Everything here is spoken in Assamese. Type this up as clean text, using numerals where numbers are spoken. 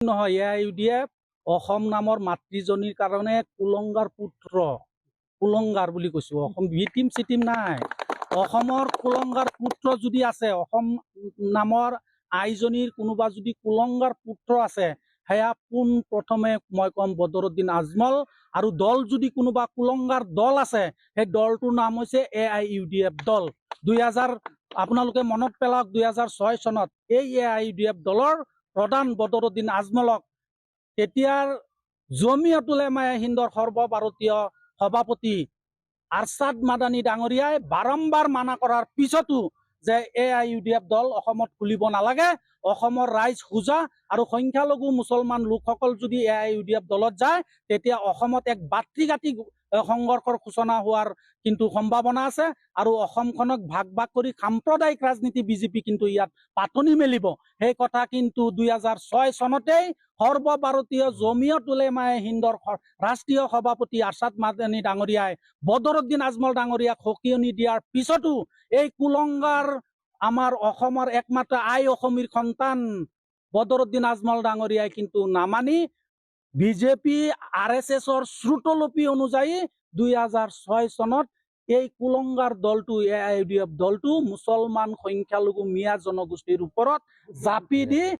নহয় AIUDF অসম নামৰ মাতৃজনীৰ কাৰণে কুলংগাৰ পুত্ৰ কুলংগাৰ বুলি কৈছো। অসম ভিটিম চিটিম নাই। অসমৰ কুলংগাৰ পুত্ৰ যদি আছে, অসম নামৰ আইজনীৰ কোনোবা যদি কুলংগাৰ পুত্ৰ আছে, সেয়া পোন প্ৰথমে মই কম বদৰুদ্দিন আজমল। আৰু দল যদি কোনোবা কুলংগাৰ দল আছে, সেই দলটোৰ নাম হৈছে AIUDF দল। আপোনালোকে মনত পেলাওক 2006 চনত এই AIUDF দলৰ প্ৰধান বদৰুদ্দিন আজমলক তেতিয়াৰ জমিয়ত উলেমায়ে হিন্দৰ সৰ্বভাৰতীয় সভাপতি আৰছাদ মাদানী ডাঙৰীয়াই বাৰম্বাৰ মানা কৰাৰ পিছতো যে AIUDF দল অসমত খুলিব নালাগে, অসমৰ ৰাইজ সোজা আৰু সংখ্যালঘু মুছলমান লোকসকল যদি AIUDF দলত যায়, তেতিয়া অসমত এক বাতৃঘাতী সংঘৰ্ষৰ সূচনা হোৱাৰ কিন্তু সম্ভাৱনা আছে। আৰু অসমখনক ভাগ ভাগ কৰি সাম্প্ৰদায়িক ৰাজনীতি বিজেপি কিন্তু ইয়াত পাতনি মেলিব। সেই কথা কিন্তু 2006 চনতেই সৰ্বভাৰতীয় জমিয়ত উলেমায়ে হিন্দৰ ৰাষ্ট্ৰীয় সভাপতি আৰছাদ মাদানী ডাঙৰীয়াই বদৰুদ্দিন আজমল ডাঙৰীয়াক সকিয়নি দিয়াৰ পিছতো এই কুলংগাৰ আমাৰ অসমৰ একমাত্ৰ আই অসমীৰ সন্তান বদৰুদ্দিন আজমল ডাঙৰীয়াই কিন্তু নামানি বিজেপি RSSৰ শ্ৰুতলিপি অনুযায়ী 2006 চনত এই কুলংগাৰ দলটো AIUDF দলটো মুছলমান সংখ্যালঘু মিয়া জনগোষ্ঠীৰ ওপৰত জাপি দি